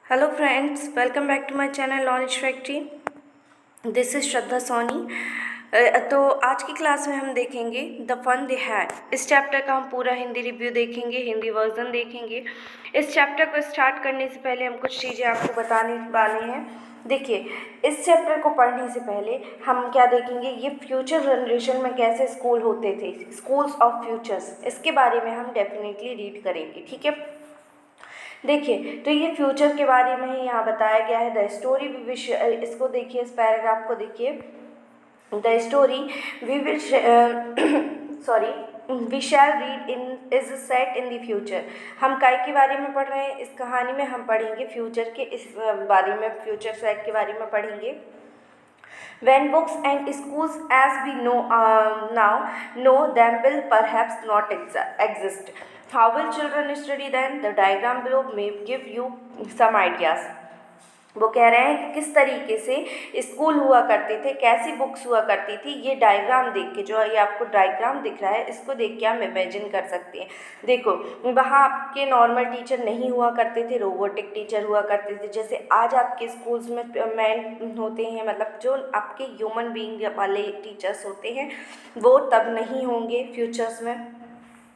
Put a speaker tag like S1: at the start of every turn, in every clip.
S1: Hello friends, welcome back to my channel knowledge factory. This is Shraddha Soni. तो आज की class में हम देखेंगे द फन दे हैड। इस चैप्टर का हम पूरा हिंदी रिव्यू देखेंगे, हिंदी वर्जन देखेंगे। इस चैप्टर को स्टार्ट करने से पहले हम कुछ चीज़ें आपको बताने वाले हैं। देखिए, इस चैप्टर को पढ़ने से पहले हम क्या देखेंगे, ये फ्यूचर जनरेशन में कैसे स्कूल होते थे, स्कूल्स ऑफ फ्यूचर्स, इसके बारे में हम डेफिनेटली रीड करेंगे। ठीक है, देखिए, तो ये फ्यूचर के बारे में ही यहाँ बताया गया है। द स्टोरी वी विश, इसको देखिए, इस पैराग्राफ को देखिए। The story we will sorry we shall read in is set in the future. हम काय के बारे में पढ़ रहे हैं, इस कहानी में हम पढ़ेंगे फ्यूचर के इस बारे में, फ्यूचर सेट के बारे में पढ़ेंगे। When books and schools as we know now know them will perhaps not exist. How will children study then? The diagram below may give you some ideas. वो कह रहे हैं कि किस तरीके से स्कूल हुआ करते थे, कैसी बुक्स हुआ करती थी। ये डायग्राम देख के, जो ये आपको डायग्राम दिख रहा है, इसको देख के हम इमेजिन कर सकते हैं। देखो, वहाँ आपके नॉर्मल टीचर नहीं हुआ करते थे, रोबोटिक टीचर हुआ करते थे। जैसे आज आपके स्कूल्स में मैन होते हैं, मतलब जो आपके ह्यूमन बीइंग वाले टीचर्स होते हैं, वो तब नहीं होंगे फ्यूचर्स में।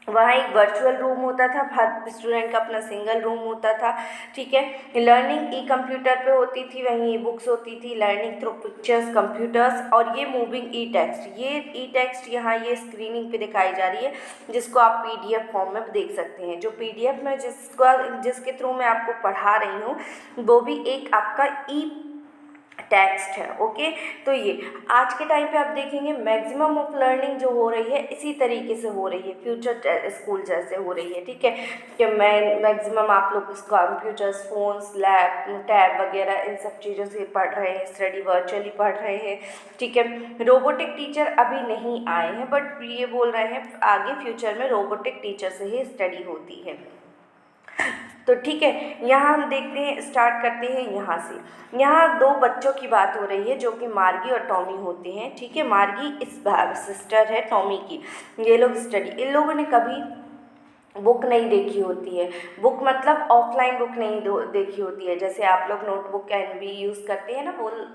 S1: वहाँ एक वर्चुअल रूम होता था, हर स्टूडेंट का अपना सिंगल रूम होता था। ठीक है, लर्निंग ई कंप्यूटर पे होती थी, वहीं बुक्स होती थी, लर्निंग थ्रू पिक्चर्स, कंप्यूटर्स, और ये मूविंग ई टेक्स्ट। ये ई टेक्स्ट यहाँ ये स्क्रीनिंग पे दिखाई जा रही है, जिसको आप पीडीएफ फॉर्म में देख सकते हैं। जो पीडीएफ में जिसके थ्रू मैं आपको पढ़ा रही हूँ, वो भी एक आपका ई टेक्स्ट है। ओके, तो ये आज के टाइम पे आप देखेंगे मैक्सिमम ऑफ लर्निंग जो हो रही है इसी तरीके से हो रही है, फ्यूचर स्कूल जैसे हो रही है। ठीक है, कि मैक्सिमम आप लोग कंप्यूटर्स, फोन्स, लैब, टैब वगैरह इन सब चीज़ों से पढ़ रहे हैं, स्टडी वर्चुअली पढ़ रहे हैं। ठीक है, रोबोटिक टीचर अभी नहीं आए हैं, बट ये बोल रहे हैं आगे फ्यूचर में रोबोटिक टीचर से ही स्टडी होती है। तो ठीक है, यहाँ हम देखते हैं, स्टार्ट करते हैं यहाँ से। यहाँ दो बच्चों की बात हो रही है जो कि मार्गी और टॉमी होते हैं। ठीक है, मार्गी इस सिस्टर है टॉमी की। ये लोग स्टडी, इन लोगों ने कभी बुक नहीं देखी होती है। बुक मतलब ऑफलाइन बुक नहीं देखी होती है। जैसे आप लोग नोटबुक कैन भी यूज़ करते हैं ना,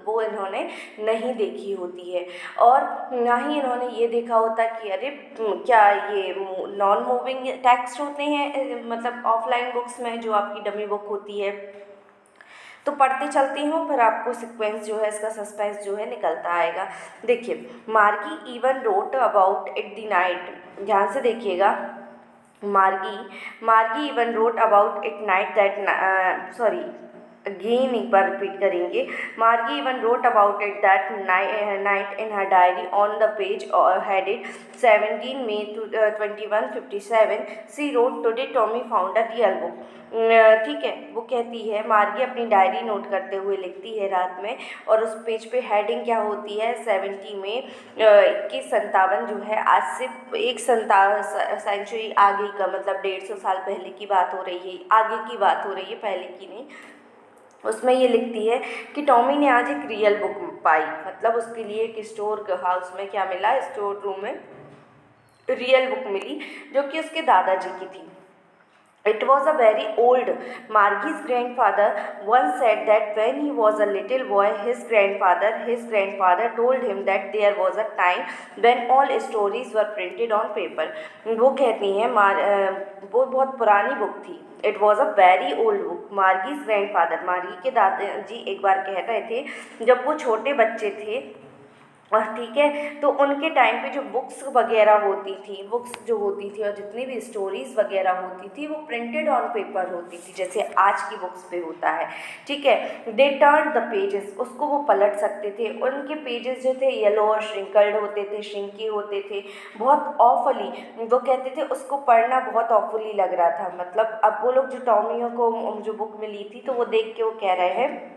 S1: वो इन्होंने नहीं देखी होती है। और ना ही इन्होंने ये देखा होता कि अरे क्या ये नॉन मूविंग टेक्स्ट होते हैं, मतलब ऑफलाइन बुक्स में जो आपकी डमी बुक होती है। तो पढ़ते चलती हूँ, फिर आपको सीक्वेंस जो है, इसका सस्पेंस जो है निकलता आएगा। देखिए, Margie even wrote about it the night, ध्यान से देखिएगा। Margie even wrote about it night that sorry again एक बार रिपीट करेंगे। Margie even wrote about it that night in her diary on the page headed 17 May 2157 she wrote today Tommy found a real book. ठीक है, वो कहती है, मार्गी अपनी डायरी नोट करते हुए लिखती है रात में, और उस पेज पे हेडिंग क्या होती है, 70 में 2157 जो है, आज से एक सेंचुरी आगे का, मतलब 150 साल पहले की बात हो रही है, आगे की बात हो रही है, पहले की नहीं। उसमें ये लिखती है कि टॉमी ने आज एक रियल बुक पाई, मतलब उसके लिए एक स्टोर हाउस में क्या मिला, स्टोर रूम में रियल बुक मिली, जो कि उसके दादाजी की थी। It was a very old. Margie's grandfather once said that when he was a little boy, his grandfather told him that there was a time when all stories were printed on paper. वो कहती हैं वो बहुत पुरानी book थी। It was a very old book. Margie's grandfather, मार्गी के दादाजी एक बार कह रहे थे, जब वो छोटे बच्चे थे, और ठीक है, तो उनके टाइम पे जो बुक्स वगैरह होती थी, बुक्स जो होती थी और जितनी भी स्टोरीज़ वगैरह होती थी, वो प्रिंटेड ऑन पेपर होती थी, जैसे आज की बुक्स पे होता है। ठीक है, दे टर्न द पेजेस, उसको वो पलट सकते थे। उनके पेजेस जो थे येलो और श्रिंकल्ड होते थे, श्रिंकी होते थे, बहुत ऑफली। वो कहते थे उसको पढ़ना बहुत ऑफली लग रहा था। मतलब अब वो लोग जो टॉमियों को जो बुक मिली थी, तो वो देख के वो कह रहे हैं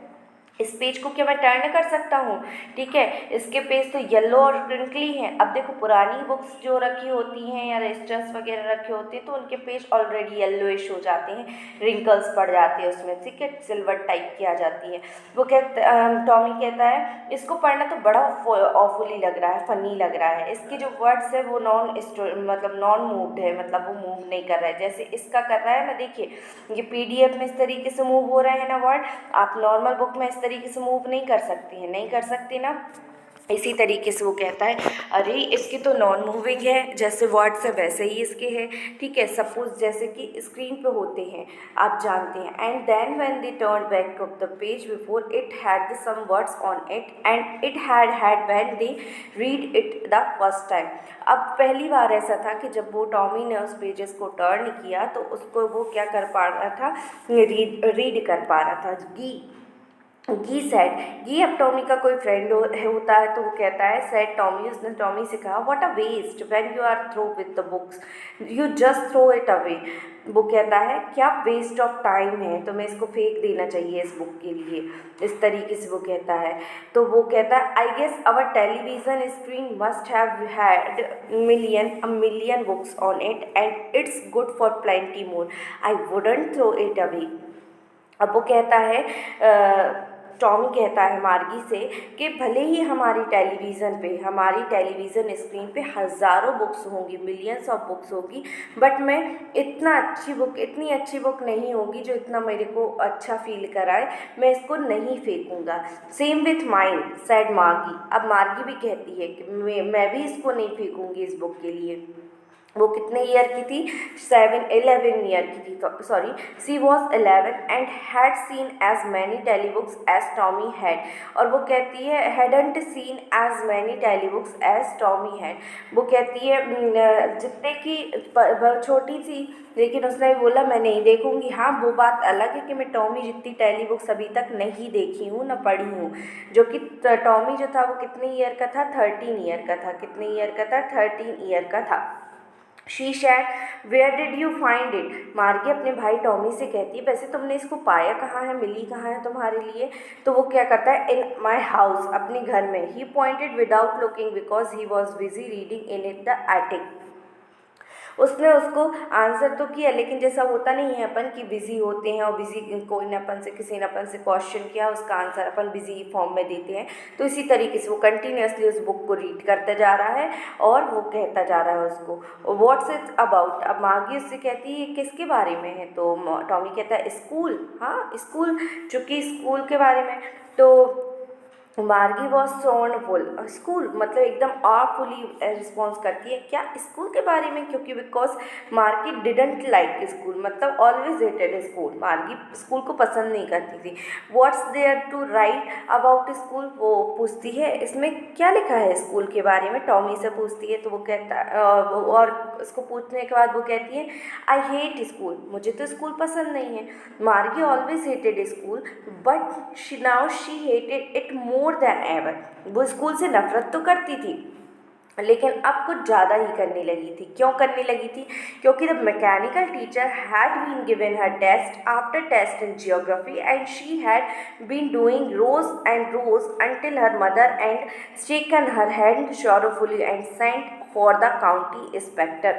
S1: इस पेज को क्या मैं टर्न कर सकता हूँ? ठीक है, इसके पेज तो येलो और क्रिंकली हैं। अब देखो पुरानी बुक्स जो रखी होती हैं या रजिस्टर्स वगैरह रखे होते हैं तो उनके पेज ऑलरेडी येलोइश हो जाते हैं, रिंकल्स पड़ जाते हैं उसमें, ठीक है, सिल्वर टाइप की आ जाती है। वो टॉमी कहता है इसको पढ़ना तो बड़ा ऑफुली लग रहा है, फनी लग रहा है, इसके जो वर्ड्स है वो नॉन मूव्ड है, मतलब वो मूव नहीं कर रहा है जैसे इसका कर रहा है ना। देखिए ये PDF में इस तरीके से मूव हो रहे हैं ना वर्ड, आप नॉर्मल बुक में इस तरीके से मूव नहीं कर सकती हैं, नहीं कर सकती ना। इसी तरीके से वो कहता है अरे इसके तो नॉन मूविंग है, जैसे वर्ड्स है वैसे ही इसके हैं, ठीक है, सपोज जैसे कि स्क्रीन पे होते हैं आप जानते हैं। And then when they turn back of the page before it had some words on it and it had when they read it the first time. अब पहली बार ऐसा था कि जब वो टॉमी ने उस पेजेस को टर्न किया तो उसको वो क्या कर पा रहा था, रीड कर पा रहा था। गी सैड, गी अब टॉमी का कोई फ्रेंड होता है तो वो कहता है सैड टॉमी, उसने टॉमी से कहा what a waste when you are through with the books you just throw it away. वो कहता है क्या वेस्ट ऑफ टाइम है, तो मैं इसको फेंक देना चाहिए इस बुक के लिए, इस तरीके से वो कहता है। तो वो कहता है I guess our television screen must have had million books on it and it's good for plenty more, I wouldn't throw it away. अब वो कहता है टॉमी कहता है मार्गी से कि भले ही हमारी टेलीविज़न स्क्रीन पे हज़ारों बुक्स होंगी, मिलियंस ऑफ बुक्स होगी, बट मैं इतनी अच्छी बुक नहीं होगी जो इतना मेरे को अच्छा फील कराए, मैं इसको नहीं फेंकूँगा। सेम विथ माइंड सैड मार्गी, अब मार्गी भी कहती है कि मैं भी इसको नहीं फेंकूँगी इस बुक के लिए। वो कितने ईयर की थी? 11 ईयर की थी, sorry she was 11 and had seen as many telebooks as Tommy had. और वो कहती है hadn't seen as many telebooks as Tommy had. वो कहती है जितने की छोटी थी लेकिन उसने भी बोला मैं नहीं देखूंगी। हाँ वो बात अलग है कि मैं टॉमी जितनी टेली बुक्स अभी तक नहीं देखी हूँ ना पढ़ी हूँ, जो कि टॉमी जो था वो कितने ईयर का था? 13 ईयर का था। कितने ईयर का था? 13 ईयर का था। She said where did you find it, Margie अपने भाई टॉमी से कहती है वैसे तुमने इसको पाया कहाँ है, मिली कहाँ है तुम्हारे लिए? तो वो क्या करता है इन माई हाउस, अपने घर में। He pointed without looking because he was busy reading in it the attic. उसने उसको आंसर तो किया लेकिन जैसा होता नहीं है अपन कि बिज़ी होते हैं और बिज़ी कोई ने अपन से किसी ने अपन से क्वेश्चन किया उसका आंसर अपन बिज़ी फॉर्म में देते हैं, तो इसी तरीके से वो कंटिन्यूसली उस बुक को रीड करते जा रहा है और वो कहता जा रहा है उसको व्हाट्स इट अबाउट। अब मार्गी उससे कहती है किसके बारे में है, तो टॉमी कहता है स्कूल, हाँ स्कूल, चूँकि स्कूल के बारे में। तो मार्गी वॉज सोर्नफुल, स्कूल मतलब एकदम आवफुली रिस्पॉन्स करती है क्या स्कूल के बारे में, क्योंकि because Margie didn't like school, मतलब always hated school, Margie school को पसंद नहीं करती थी। What's there to write about school, वो पूछती है इसमें क्या लिखा है स्कूल के बारे में, टॉमी से पूछती है। तो वो कहता और उसको पूछने के बाद वो कहती है आई हेट स्कूल, मुझे तो स्कूल पसंद नहीं है। मार्गी always hated school but now she hated it more than ever. वो स्कूल से नफरत तो करती थी लेकिन अब कुछ ज़्यादा ही करने लगी थी। क्यों करने लगी थी? क्योंकि the mechanical teacher had been given her test after test in geography and she had been doing rose until her mother and shaken her hand sorrowfully and sent for the county inspector।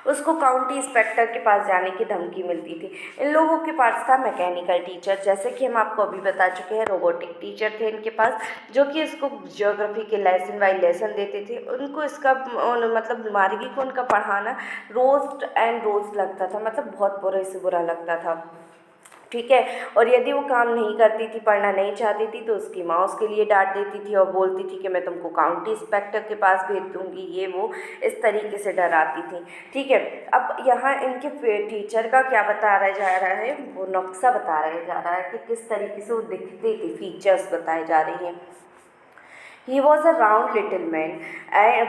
S1: उसको county inspector के पास जाने की धमकी मिलती थी। इन लोगों के पास था मैकेनिकल टीचर, जैसे कि हम आपको अभी बता चुके हैं रोबोटिक टीचर थे इनके पास, जो कि इसको ज्योग्राफी के लेसन बाय लेसन देते थे। उनको इसका मतलब मार्गी को उनका पढ़ाना रोज लगता था, मतलब बहुत बुरे से बुरा लगता था, ठीक है। और यदि वो काम नहीं करती थी, पढ़ना नहीं चाहती थी, तो उसकी माँ उसके लिए डांट देती थी और बोलती थी कि मैं तुमको काउंटी इंस्पेक्टर के पास भेज दूँगी, ये वो इस तरीके से डराती थी, ठीक है। अब यहाँ इनके टीचर का क्या बताया जा रहा है, वो नक्शा बताया जा रहा है कि किस तरीके से वो दिखते थे, फीचर्स बताए जा रही हैं। He was a round little man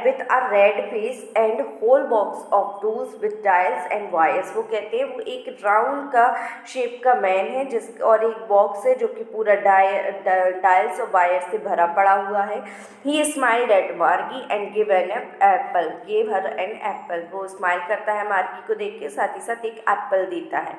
S1: with a red face and whole box of tools with dials and wires। वो कहते हैं वो एक राउंड का शेप का मैन है जिस और एक बॉक्स है जो कि पूरा डायल्स और वायर से भरा पड़ा हुआ है। He smiled at Margie and gave her an apple। वो स्माइल करता है मार्गी को देख के, साथ ही साथ एक एप्पल देता है।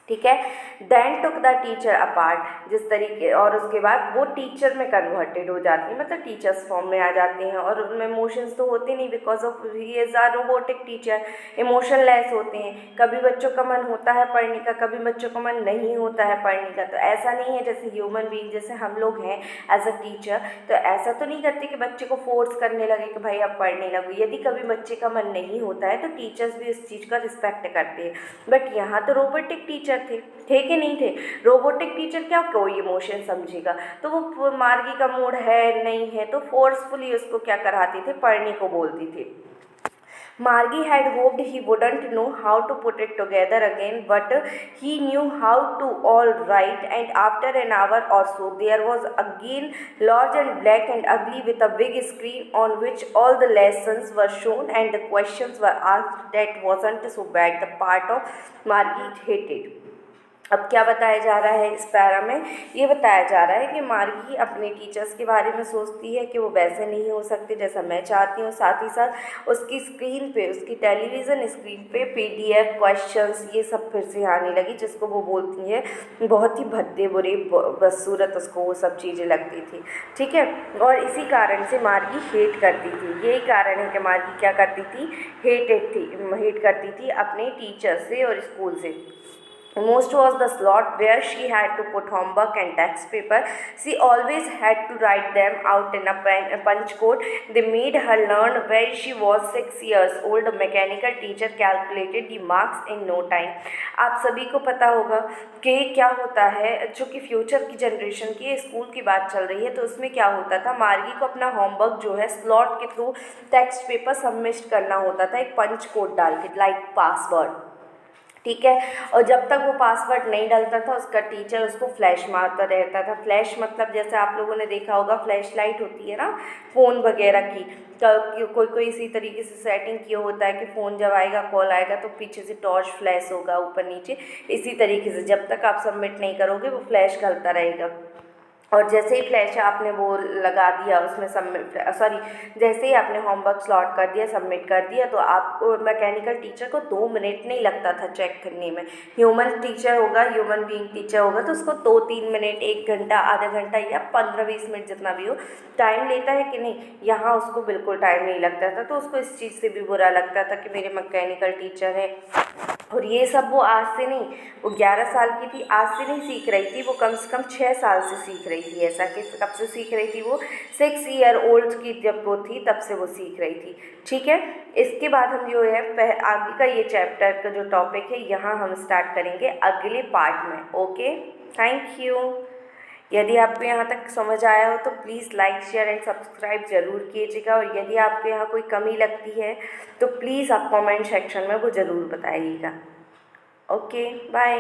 S1: ठीक है। Then took the teacher apart, जिस तरीके, और उसके बाद वो टीचर में कन्वर्टेड हो जाती है, मतलब टीचर्स फॉर्म में आ जाती हैं, और उनमें इमोशंस तो होते नहीं, because of he is a robotic teacher, emotionless होते हैं। कभी बच्चों का मन होता है पढ़ने का, कभी बच्चों का मन नहीं होता है पढ़ने का। तो ऐसा नहीं है जैसे ह्यूमन बीइंग, जैसे हम लोग हैं एज अ टीचर, तो ऐसा तो नहीं करते कि बच्चे को फोर्स करने लगे कि भाई अब पढ़ने लगो। यदि कभी बच्चे का मन नहीं होता है तो टीचर्स भी इस चीज़ का रिस्पेक्ट करते हैं। बट यहाँ तो रोबोटिक टीचर थे कि नहीं थे? रोबोटिक टीचर क्या कोई इमोशन समझेगा? तो वो मार्गी का मूड है नहीं है तो फोर्सफुली उसको क्या कराते थे, पढ़ने को बोलती थी। Margie had hoped he wouldn't know how to put it together again, but he knew how to all right, and after an hour or so, there was again large and black and ugly with a big screen on which all the lessons were shown and the questions were asked. That wasn't so bad. The part of Margie hated. अब क्या बताया जा रहा है इस para में? ये बताया जा रहा है कि मार्गी अपने टीचर्स के बारे में सोचती है कि वो वैसे नहीं हो सकते जैसा मैं चाहती हूँ। साथ ही साथ उसकी स्क्रीन पे, उसकी टेलीविज़न स्क्रीन पे PDF क्वेश्चंस ये सब फिर से आने लगी, जिसको वो बोलती है बहुत ही भद्दे बुरे बदसूरत, उसको वो सब चीज़ें लगती थी। ठीक है, और इसी कारण से मार्गी हेट करती थी। यही कारण है कि मार्गी क्या करती थी, हेट करती थी अपने टीचर से और स्कूल से। Most was the slot where she had to put homework and text paper. She always had to write them out in a punch code. They made her learn when she was 6 years old. A mechanical teacher calculated the marks in no time. आप सभी को पता होगा कि क्या होता है, जो कि फ्यूचर की जनरेशन की स्कूल की बात चल रही है, तो उसमें क्या होता था, मार्गी को अपना होमवर्क जो है स्लॉट के थ्रू टेक्स्ट पेपर सबमिट करना होता था, एक पंच कोड डाल के, लाइक पासवर्ड। ठीक है, और जब तक वो पासवर्ड नहीं डलता था उसका टीचर उसको फ्लैश मारता रहता था। फ्लैश मतलब जैसे आप लोगों ने देखा होगा फ्लैश लाइट होती है ना फ़ोन वगैरह की, तो कोई इसी तरीके से सेटिंग किया होता है कि फ़ोन जब आएगा, कॉल आएगा तो पीछे से टॉर्च फ्लैश होगा ऊपर नीचे। इसी तरीके से जब तक आप सबमिट नहीं करोगे वो फ्लैश करता रहेगा, और जैसे ही फ्लैश आपने वो लगा दिया उसमें सबमिट, जैसे ही आपने होमवर्क स्लॉट कर दिया, सबमिट कर दिया, तो आपको मैकेनिकल टीचर को 2 मिनट नहीं लगता था चेक करने में। ह्यूमन टीचर होगा, ह्यूमन बीइंग टीचर होगा तो उसको 2-3 मिनट, 1 घंटा, आधा घंटा या 15-20 मिनट जितना भी हो टाइम लेता है कि नहीं। यहाँ उसको बिल्कुल टाइम नहीं लगता था, तो उसको इस चीज़ से भी बुरा लगता था कि मेरे मैकेनिकल टीचर है। और ये सब वो आज से नहीं, वो 11 साल की थी, आज से नहीं सीख रही थी, वो कम से कम 6 साल से सीख रही थी। ऐसा कि कब से सीख रही थी, वो 6 ईयर ओल्ड की जब वो थी तब से वो सीख रही थी। ठीक है, इसके बाद हम जो है आगे का ये चैप्टर का जो टॉपिक है यहाँ हम स्टार्ट करेंगे अगले पार्ट में। Okay, thank you. यदि आपको यहाँ तक समझ आया हो तो please like, share and subscribe ज़रूर कीजिएगा, और यदि आपको यहाँ कोई कमी लगती है तो प्लीज़ आप कमेंट सेक्शन में वो ज़रूर बताइएगा। Okay, bye.